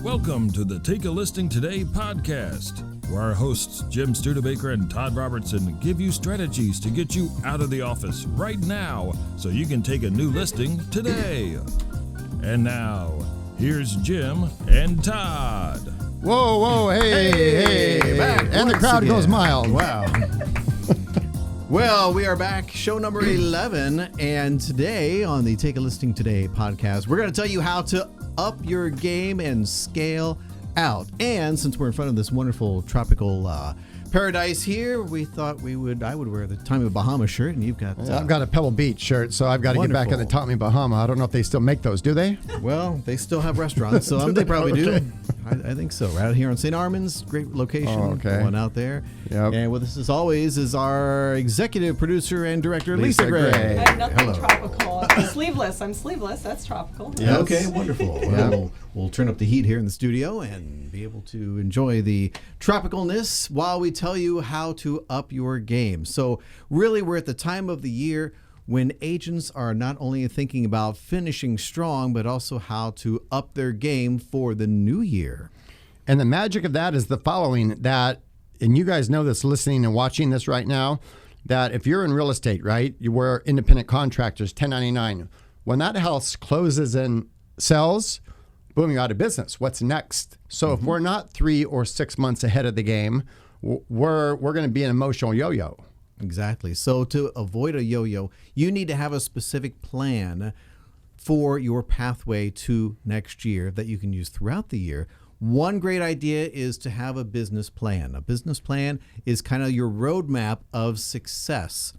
Welcome to the Take a Listing Today podcast, where our hosts Jim Studebaker and Todd Robertson give you strategies to get you out of the office right now so you can take a new listing today. And now, here's Jim and Todd. Whoa, hey, back and the crowd goes mild. Wow. Well, we are back, show number 11, and today on the Take a Listing Today podcast, we're going to tell you how to up your game and scale out. And since we're in front of this wonderful tropical paradise here, we thought I would wear the Tommy Bahama shirt, and you've got... I've got a Pebble Beach shirt, so I've got to get back in the Tommy Bahama. I don't know if they still make those, do they? Well, they still have restaurants, so they probably do. I think so. Right out here on St. Armands, great location. Going out there. Yep. And with us as always is our executive producer and director, Lisa Gray. I have nothing tropical. I'm sleeveless. That's tropical. Yeah. Okay, wonderful. Well, we'll turn up the heat here in the studio and be able to enjoy the tropicalness while we tell you how to up your game. So really, we're at the time of the year when agents are not only thinking about finishing strong, but also how to up their game for the new year. And the magic of that is the following, and you guys know this listening and watching this right now, that if you're in real estate, right, we're independent contractors, 1099. When that house closes and sells, boom, you're out of business. What's next? So if we're not 3 or 6 months ahead of the game, we're going to be an emotional yo-yo. Exactly. So to avoid a yo-yo, you need to have a specific plan for your pathway to next year that you can use throughout the year. One great idea is to have a business plan. A business plan is kind of your roadmap of success.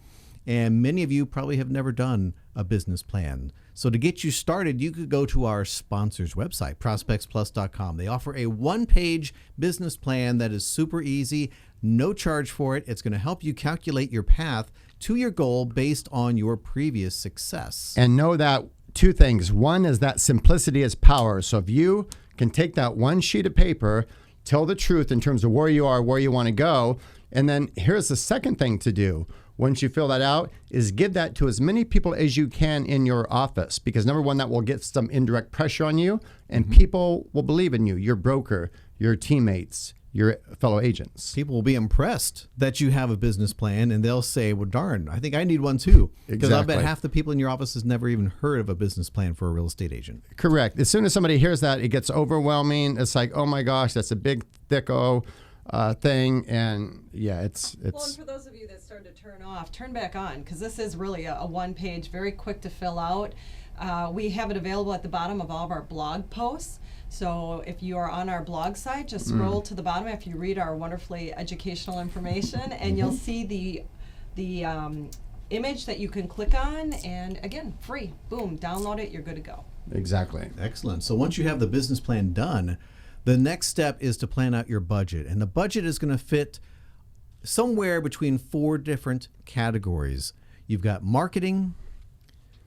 And many of you probably have never done a business plan. So to get you started, you could go to our sponsor's website, ProspectsPLUS.com. They offer a one-page business plan that is super easy, no charge for it. It's going to help you calculate your path to your goal based on your previous success. And know that two things. One is that simplicity is power. So if you can take that one sheet of paper, tell the truth in terms of where you are, where you want to go, and then here's the second thing to do. Once you fill that out, is give that to as many people as you can in your office. Because number one, that will get some indirect pressure on you, and people will believe in you, your broker, your teammates, your fellow agents. People will be impressed that you have a business plan, and they'll say, well, darn, I think I need one too. Because I bet half the people in your office has never even heard of a business plan for a real estate agent. Correct. As soon as somebody hears that, it gets overwhelming. It's like, oh my gosh, that's a big, thick-o thing. And yeah, it's. Well, and for those of you that started to turn back on, because this is really a one-page, very quick to fill out. We have it available at the bottom of all of our blog posts. So if you are on our blog site, just scroll to the bottom after you read our wonderfully educational information, and you'll see the image that you can click on, and again, free. Boom, download it, you're good to go. Exactly. Excellent. So once you have the business plan done, the next step is to plan out your budget. And the budget is going to fit somewhere between 4 different categories. You've got marketing,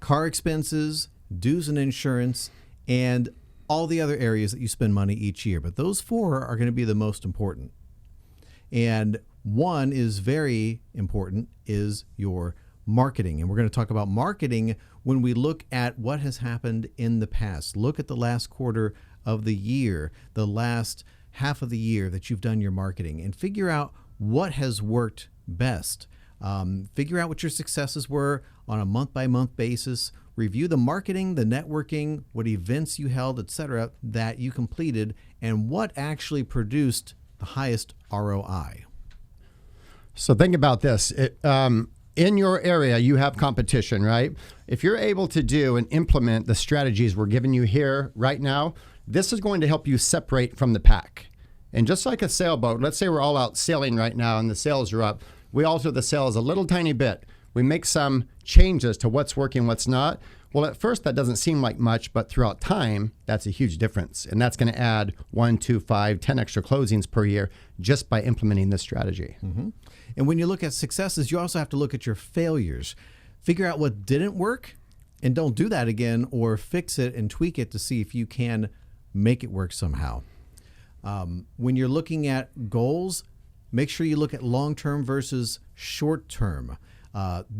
car expenses, dues and insurance, and all the other areas that you spend money each year. But those 4 are going to be the most important. And one is very important, is your marketing. And we're going to talk about marketing when we look at what has happened in the past. Look at the last quarter of the year, the last half of the year that you've done your marketing, and figure out what has worked best. Figure out what your successes were on a month-by-month basis. Review the marketing, the networking, what events you held, etc., that you completed, and what actually produced the highest ROI. So think about this. In your area, you have competition, right? If you're able to do and implement the strategies we're giving you here right now, this is going to help you separate from the pack. And just like a sailboat, let's say we're all out sailing right now and the sails are up. We alter the sails a little tiny bit. We make some changes to what's working, what's not. Well, at first that doesn't seem like much, but throughout time, that's a huge difference. And that's going to add 1, 2, 5, 10 extra closings per year just by implementing this strategy. Mm-hmm. And when you look at successes, you also have to look at your failures. Figure out what didn't work and don't do that again, or fix it and tweak it to see if you can make it work somehow. When you're looking at goals, make sure you look at long-term versus short-term.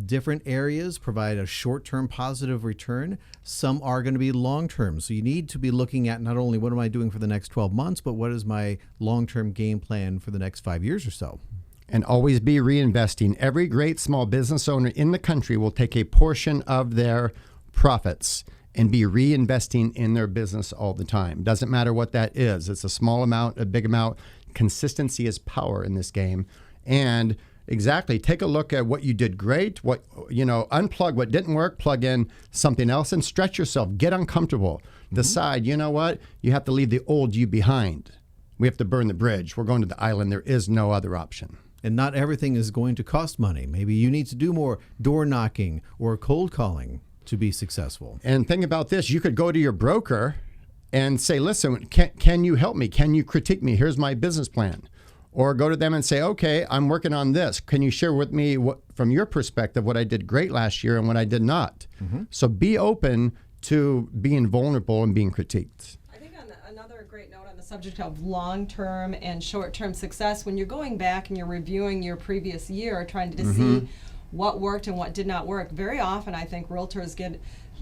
Different areas provide a short-term positive return. Some are going to be long-term. So you need to be looking at not only what am I doing for the next 12 months, but what is my long-term game plan for the next 5 years or so. And always be reinvesting. Every great small business owner in the country will take a portion of their profits and be reinvesting in their business all the time. Doesn't matter what that is. It's a small amount, a big amount. Consistency is power in this game. And exactly, take a look at what you did great, unplug what didn't work, plug in something else, and stretch yourself. Get uncomfortable. Decide, you know what? You have to leave the old you behind. We have to burn the bridge. We're going to the island. There is no other option. And not everything is going to cost money. Maybe you need to do more door knocking or cold calling to be successful. And think about this. You could go to your broker and say, listen, can you help me? Can you critique me? Here's my business plan. Or go to them and say, okay, I'm working on this. Can you share with me from your perspective what I did great last year and what I did not? So be open to being vulnerable and being critiqued. Another great note on the subject of long-term and short-term success, when you're going back and you're reviewing your previous year, trying to see what worked and what did not work, very often I think realtors get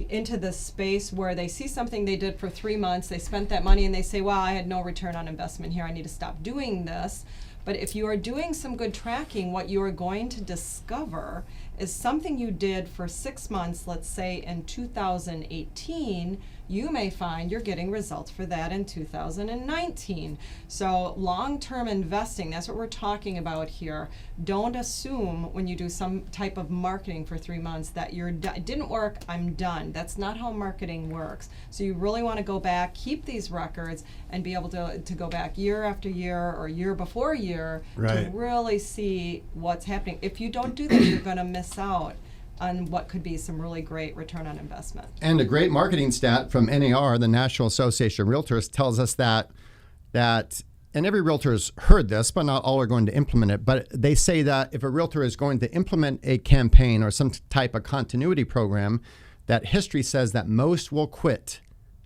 into this space where they see something they did for 3 months, they spent that money, and they say, wow, I had no return on investment here, I need to stop doing this. But if you are doing some good tracking, what you are going to discover is something you did for 6 months, let's say in 2018, you may find you're getting results for that in 2019. So long-term investing, that's what we're talking about here. Don't assume when you do some type of marketing for 3 months that it didn't work, I'm done. That's not how marketing works. So you really want to go back, keep these records, and be able to go back year after year or year before year to really see what's happening. If you don't do that, you're going to miss out on what could be some really great return on investment. And a great marketing stat from NAR, the National Association of Realtors, tells us that, and every realtor's heard this, but not all are going to implement it, but they say that if a realtor is going to implement a campaign or some type of continuity program, that history says that most will quit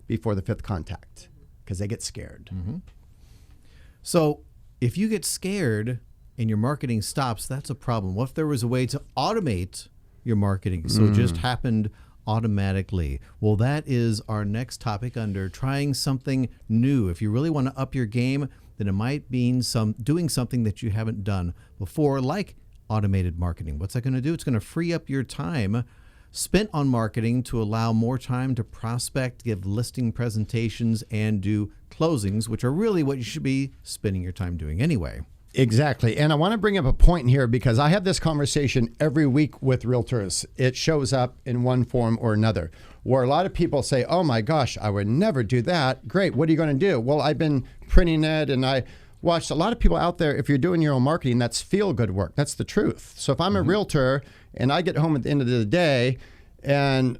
before the 5th contact because they get scared. So if you get scared and your marketing stops, that's a problem. What if there was a way to automate your marketing so it just happened automatically? Well, that is our next topic under trying something new. If you really want to up your game, then it might mean doing something that you haven't done before, like automated marketing. What's that going to do? It's going to free up your time spent on marketing to allow more time to prospect, give listing presentations, and do closings, which are really what you should be spending your time doing anyway. Exactly. And I want to bring up a point here because I have this conversation every week with realtors. It shows up in one form or another, where a lot of people say, oh my gosh, I would never do that. Great. What are you going to do? Well, I've been printing it and I watched a lot of people out there. If you're doing your own marketing, that's feel good work. That's the truth. So if I'm a realtor and I get home at the end of the day and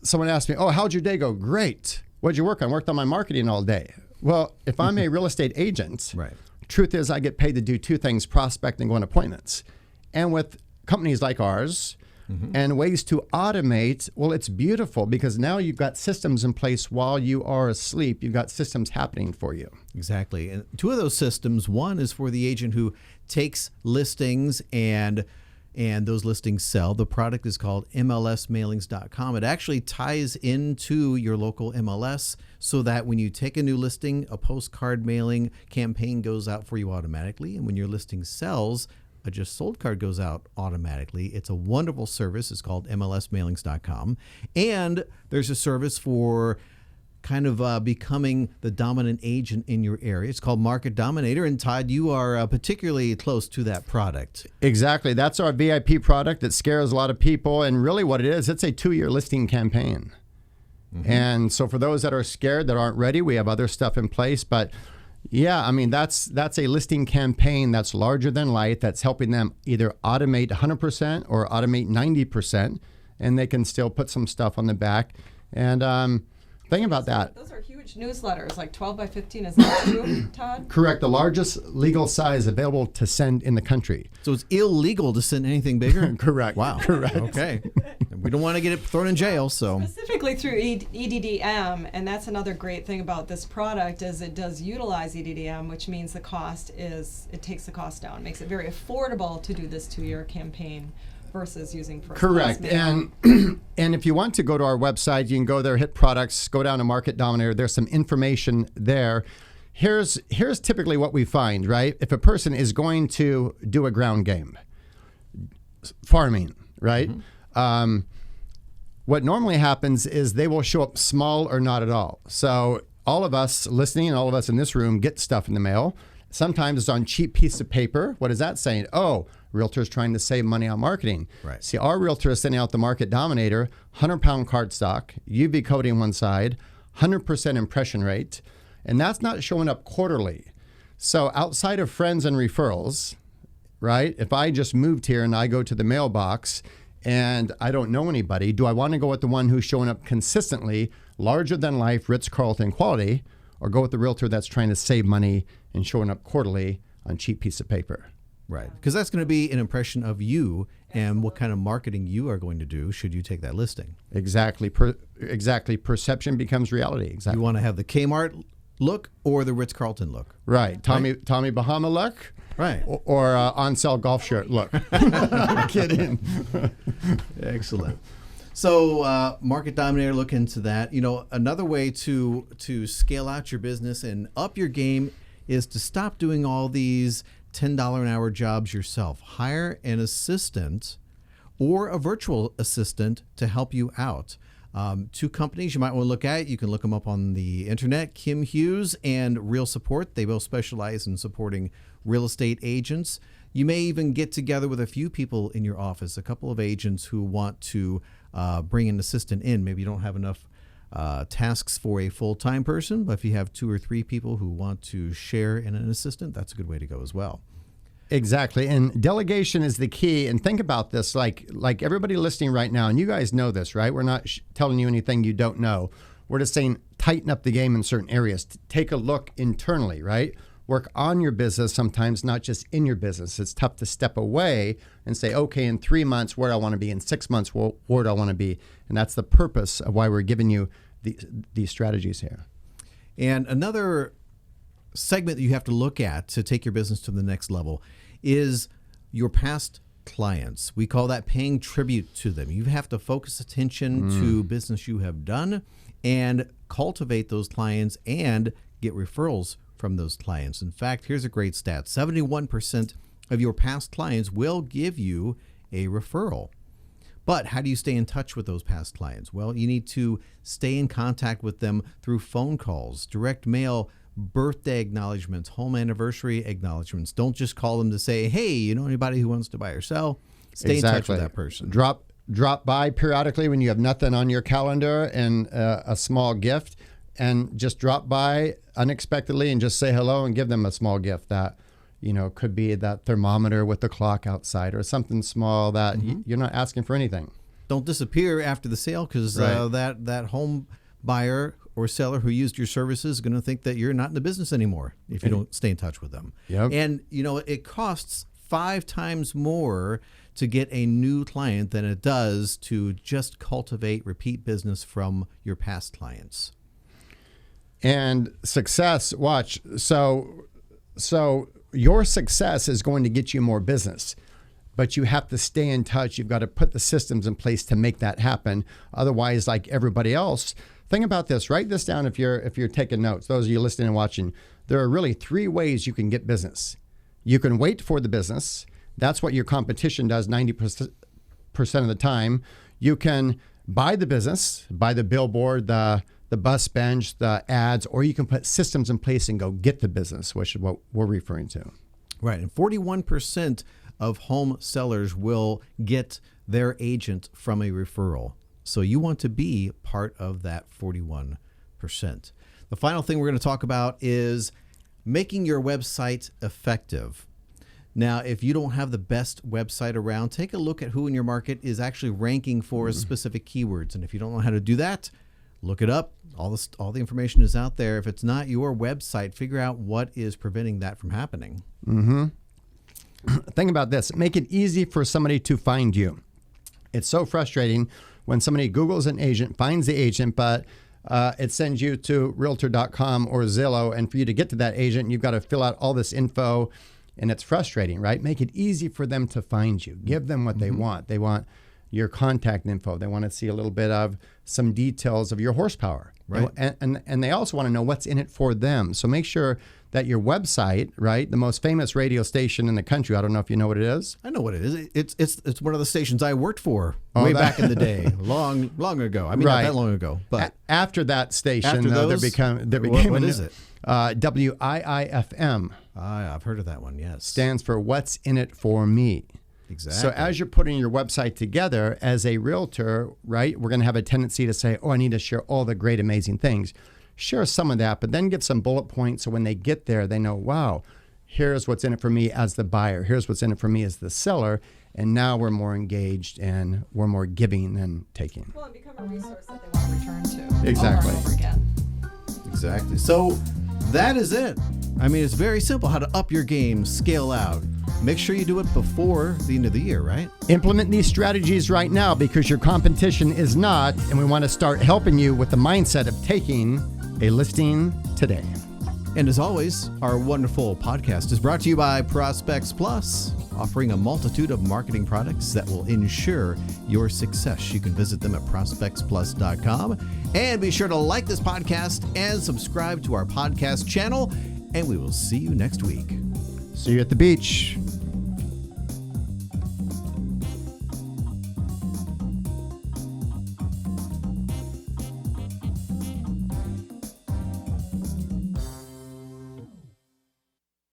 someone asks me, oh, how'd your day go? Great. What'd you work on? Worked on my marketing all day. Well, if I'm a real estate agent, truth is I get paid to do 2 things, prospect and go on appointments. And with companies like ours and ways to automate, well, it's beautiful because now you've got systems in place while you are asleep. You've got systems happening for you. Exactly. And 2 of those systems, one is for the agent who takes listings and those listings sell. The product is called MLSmailings.com. It actually ties into your local MLS so that when you take a new listing, a postcard mailing campaign goes out for you automatically. And when your listing sells, a just sold card goes out automatically. It's a wonderful service. It's called MLSmailings.com. And there's a service for kind of becoming the dominant agent in your area. It's called Market Dominator. And Todd, you are particularly close to that product. Exactly. That's our VIP product that scares a lot of people. And really what it is, it's a 2-year listing campaign. And so for those that are scared, that aren't ready, we have other stuff in place. But yeah, I mean, that's a listing campaign that's larger than life, that's helping them either automate 100% or automate 90%. And they can still put some stuff on the back. And think about that. Those are huge newsletters, like 12 by 15. Is that true, Todd? Correct. The largest legal size available to send in the country. So it's illegal to send anything bigger? Correct. Wow. Correct. Okay. We don't want to get it thrown in jail, so. Specifically through EDDM, and that's another great thing about this product is it does utilize EDDM, which means it takes the cost down, makes it very affordable to do this 2-year campaign versus using First Correct. Class Mail. And if you want to go to our website, you can go there, hit products, go down to Market Dominator. There's some information there. Here's typically what we find, right? If a person is going to do a ground game, farming, right? What normally happens is they will show up small or not at all. So all of us listening and all of us in this room get stuff in the mail. Sometimes it's on cheap piece of paper. What is that saying? Oh, realtor's trying to save money on marketing. Right. See, our realtor is sending out the Market Dominator, 100-pound cardstock, UV coating one side, 100% impression rate, and that's not showing up quarterly. So outside of friends and referrals, right, if I just moved here and I go to the mailbox and I don't know anybody, do I want to go with the one who's showing up consistently, larger than life, Ritz-Carlton quality, or go with the realtor that's trying to save money and showing up quarterly on cheap piece of paper? Right. Because that's going to be an impression of you and what kind of marketing you are going to do should you take that listing. Exactly. Exactly. Perception becomes reality. Exactly. You want to have the Kmart look or the Ritz-Carlton look. Right. Tommy Bahama look. Right. Or on-sale golf shirt look. I'm kidding. Excellent. So Market Dominator, look into that. You know, another way to scale out your business and up your game is to stop doing all these $10 an hour jobs yourself. Hire an assistant or a virtual assistant to help you out. Two companies you might want to look at. You can look them up on the internet. Kim Hughes and Real Support. They both specialize in supporting real estate agents. You may even get together with a few people in your office, a couple of agents who want to bring an assistant in. Maybe you don't have enough tasks for a full-time person, but if you have 2 or 3 people who want to share in an assistant, that's a good way to go as well. Exactly. And delegation is the key. And think about this, like everybody listening right now, and you guys know this, right? We're not telling you anything you don't know. We're just saying tighten up the game in certain areas. Take a look internally, right? Work on your business sometimes, not just in your business. It's tough to step away and say, okay, in 3 months, where do I want to be? In 6 months, where do I want to be? And that's the purpose of why we're giving you these strategies here. And another segment that you have to look at to take your business to the next level is your past clients. We call that paying tribute to them. You have to focus attention to business you have done and cultivate those clients and get referrals from those clients. In fact, here's a great stat. 71% of your past clients will give you a referral. But how do you stay in touch with those past clients? Well, you need to stay in contact with them through phone calls, direct mail, birthday acknowledgments, home anniversary acknowledgments. Don't just call them to say, hey, you know anybody who wants to buy or sell? Stay in touch with that person. Drop by periodically when you have nothing on your calendar and a small gift, and just drop by unexpectedly and just say hello and give them a small gift that, you know, could be that thermometer with the clock outside or something small that you're not asking for anything. Don't disappear after the sale because that home buyer or seller who used your services is going to think that you're not in the business anymore if you don't stay in touch with them. Yep. And, you know, it costs 5 times more to get a new client than it does to just cultivate repeat business from your past clients. And success, watch. So your success is going to get you more business, but you have to stay in touch. You've got to put the systems in place to make that happen. Otherwise, like everybody else, think about this. Write this down if you're taking notes. Those of you listening and watching, there are really 3 ways you can get business. You can wait for the business. That's what your competition does 90% of the time. You can buy the business, buy the billboard, the bus bench, the ads, or you can put systems in place and go get the business, which is what we're referring to. Right. And 41% of home sellers will get their agent from a referral. So you want to be part of that 41%. The final thing we're going to talk about is making your website effective. Now, if you don't have the best website around, take a look at who in your market is actually ranking for specific keywords. And if you don't know how to do that, look it up. All the information is out there. If it's not your website, figure out what is preventing that from happening. Think about this. Make it easy for somebody to find you. It's so frustrating when somebody Googles an agent, finds the agent, but it sends you to realtor.com or Zillow. And for you to get to that agent, you've got to fill out all this info. and it's frustrating, right? Make it easy for them to find you. Give them what they want. They want your contact info. They want to see a little bit of some details of your horsepower. Right. And they also want to know what's in it for them. So make sure that your website, right, the most famous radio station in the country, I don't know if you know what it is. I know what it is. It's one of the stations I worked for way back in the day, long ago. I mean, not that long ago. But after that station, after those, there became what is it? WIIFM. I've heard of that one, yes. Stands for What's in It for Me. Exactly. So as you're putting your website together as a realtor, right, we're going to have a tendency to say, oh, I need to share all the great, amazing things. Share some of that, but then give some bullet points so when they get there, they know, wow, here's what's in it for me as the buyer. Here's what's in it for me as the seller. And now we're more engaged and we're more giving than taking. Well, and become a resource that they want to return to. Exactly. Over and over again. Exactly. So that is it. I mean, it's very simple how to up your game, scale out. Make sure you do it before the end of the year, right? Implement these strategies right now because your competition is not, and we want to start helping you with the mindset of taking a listing today. And as always, our wonderful podcast is brought to you by Prospects Plus, offering a multitude of marketing products that will ensure your success. You can visit them at ProspectsPLUS.com. And be sure to like this podcast and subscribe to our podcast channel. And we will see you next week. See you at the beach.